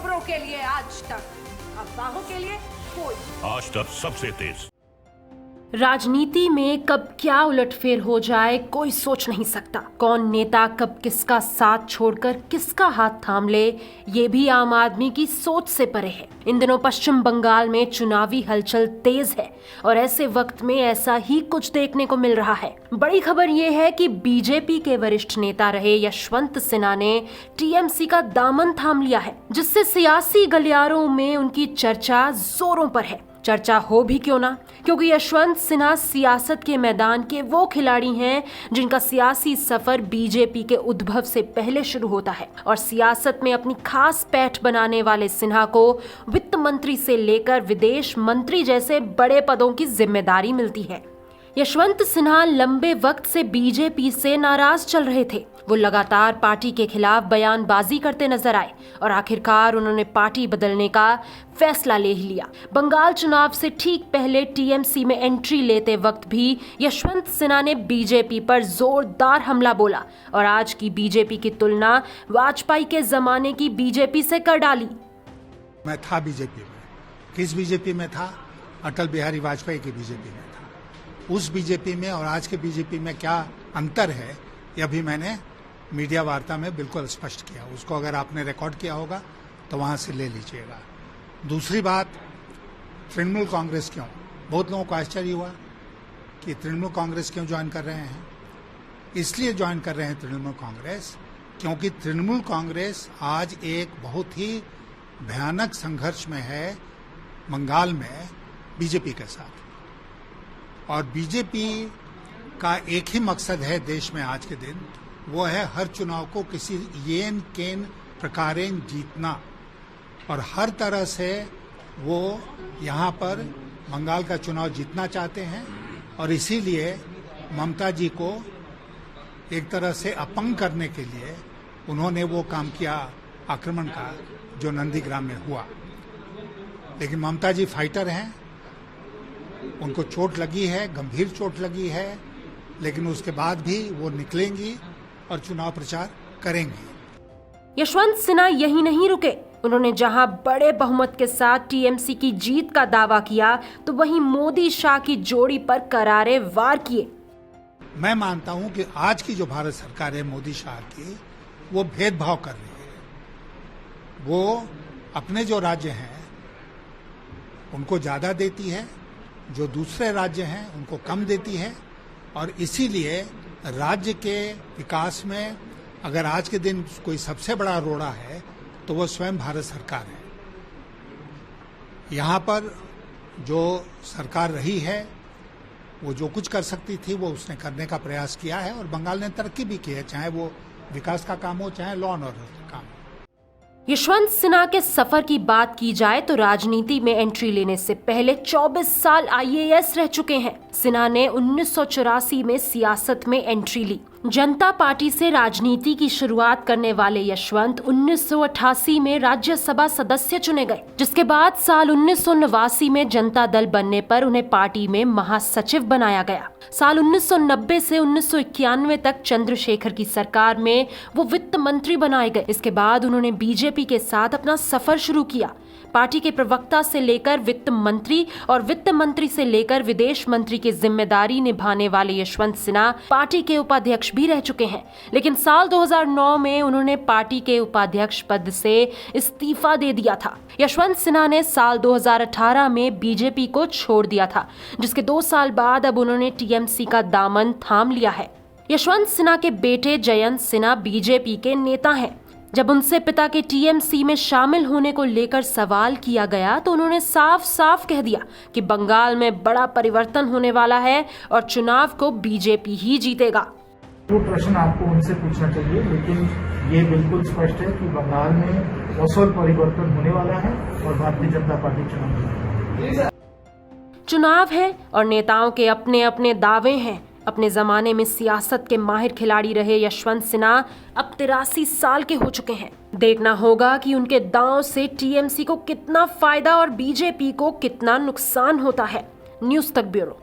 खबरों के लिए आज तक, अफवाहों के लिए कोई। आज तक सबसे तेज। राजनीति में कब क्या उलटफेर हो जाए कोई सोच नहीं सकता। कौन नेता कब किसका साथ छोड़कर किसका हाथ थाम ले, ये भी आम आदमी की सोच से परे है। इन दिनों पश्चिम बंगाल में चुनावी हलचल तेज है और ऐसे वक्त में ऐसा ही कुछ देखने को मिल रहा है। बड़ी खबर ये है कि बीजेपी के वरिष्ठ नेता रहे यशवंत सिन्हा ने टीएमसी का दामन थाम लिया है, जिससे सियासी गलियारों में उनकी चर्चा जोरों पर है। चर्चा हो भी क्यों ना, क्योंकि यशवंत सिन्हा सियासत के मैदान के वो खिलाड़ी हैं जिनका सियासी सफर बीजेपी के उद्भव से पहले शुरू होता है और सियासत में अपनी खास पैठ बनाने वाले सिन्हा को वित्त मंत्री से लेकर विदेश मंत्री जैसे बड़े पदों की जिम्मेदारी मिलती है। यशवंत सिन्हा लंबे वक्त से बीजेपी से नाराज चल रहे थे। वो लगातार पार्टी के खिलाफ बयानबाजी करते नजर आए और आखिरकार उन्होंने पार्टी बदलने का फैसला ले ही लिया। बंगाल चुनाव से ठीक पहले टीएमसी में एंट्री लेते वक्त भी यशवंत सिन्हा ने बीजेपी पर जोरदार हमला बोला और आज की बीजेपी की तुलना वाजपेयी के जमाने की बीजेपी से कर डाली। मैं था बीजेपी में, किस बीजेपी में था? अटल बिहारी वाजपेयी की बीजेपी में था। उस बीजेपी में और आज के बीजेपी में क्या अंतर है, यह भी मैंने मीडिया वार्ता में बिल्कुल स्पष्ट किया। उसको अगर आपने रिकॉर्ड किया होगा तो वहां से ले लीजिएगा। दूसरी बात, तृणमूल कांग्रेस क्यों? बहुत लोगों को आश्चर्य हुआ कि तृणमूल कांग्रेस क्यों ज्वाइन कर रहे हैं। इसलिए ज्वाइन कर रहे हैं तृणमूल कांग्रेस क्योंकि तृणमूल कांग्रेस आज एक बहुत ही भयानक संघर्ष में है बंगाल में बीजेपी के साथ। और बीजेपी का एक ही मकसद है देश में आज के दिन, वो है हर चुनाव को किसी येन केन प्रकारेण जीतना और हर तरह से वो यहाँ पर बंगाल का चुनाव जीतना चाहते हैं। और इसीलिए ममता जी को एक तरह से अपंग करने के लिए उन्होंने वो काम किया आक्रमण का जो नंदीग्राम में हुआ। लेकिन ममता जी फाइटर हैं, उनको चोट लगी है, गंभीर चोट लगी है, लेकिन उसके बाद भी वो निकलेंगी और चुनाव प्रचार करेंगी। यशवंत सिन्हा यही नहीं रुके। उन्होंने जहां बड़े बहुमत के साथ टीएमसी की जीत का दावा किया तो वहीं मोदी शाह की जोड़ी पर करारे वार किए। मैं मानता हूं कि आज की जो भारत सरकार है मोदी शाह की, वो भेदभाव कर रही है। वो अपने जो राज्य हैं उनको ज्यादा देती है, जो दूसरे राज्य हैं उनको कम देती है। और इसीलिए राज्य के विकास में अगर आज के दिन कोई सबसे बड़ा रोड़ा है तो वो स्वयं भारत सरकार है। यहाँ पर जो सरकार रही है वो जो कुछ कर सकती थी वो उसने करने का प्रयास किया है और बंगाल ने तरक्की भी की है, चाहे वो विकास का काम हो चाहे लॉ एंड ऑर्डर का काम हो। यशवंत सिन्हा के सफर की बात की जाए तो राजनीति में एंट्री लेने से पहले 24 साल आईएएस रह चुके हैं। सिन्हा ने 1984 में सियासत में एंट्री ली। जनता पार्टी से राजनीति की शुरुआत करने वाले यशवंत 1988 में राज्यसभा सदस्य चुने गए, जिसके बाद साल 1989 में जनता दल बनने पर उन्हें पार्टी में महासचिव बनाया गया। साल 1990 से 1991 तक चंद्रशेखर की सरकार में वो वित्त मंत्री बनाए गए। इसके बाद उन्होंने बीजेपी के साथ अपना सफर शुरू किया। पार्टी के प्रवक्ता से लेकर वित्त मंत्री और वित्त मंत्री से लेकर विदेश मंत्री की जिम्मेदारी निभाने वाले यशवंत सिन्हा पार्टी के उपाध्यक्ष भी रह चुके हैं। लेकिन साल 2009 में उन्होंने पार्टी के उपाध्यक्ष पद से इस्तीफा दे दिया था। यशवंत सिन्हा ने साल 2018 में बीजेपी को छोड़ दिया था, जिसके 2 साल बाद अब उन्होंने टीएमसी का दामन थाम लिया है। यशवंत सिन्हा के बेटे जयंत सिन्हा बीजेपी के नेता हैं। जब उनसे पिता के टीएमसी में शामिल होने को लेकर सवाल किया गया तो उन्होंने साफ साफ कह दिया कि बंगाल में बड़ा परिवर्तन होने वाला है और चुनाव को बीजेपी ही जीतेगा। वो प्रश्न आपको उनसे पूछना चाहिए, लेकिन ये बिल्कुल स्पष्ट है कि बंगाल में औसत परिवर्तन होने वाला है और भारतीय जनता पार्टी चुनाव है और नेताओं के अपने अपने दावे हैं। अपने जमाने में सियासत के माहिर खिलाड़ी रहे यशवंत सिन्हा अब 83 साल के हो चुके हैं। देखना होगा कि उनके दांव से टीएमसी को कितना फायदा और बीजेपी को कितना नुकसान होता है। न्यूज़ तक ब्यूरो।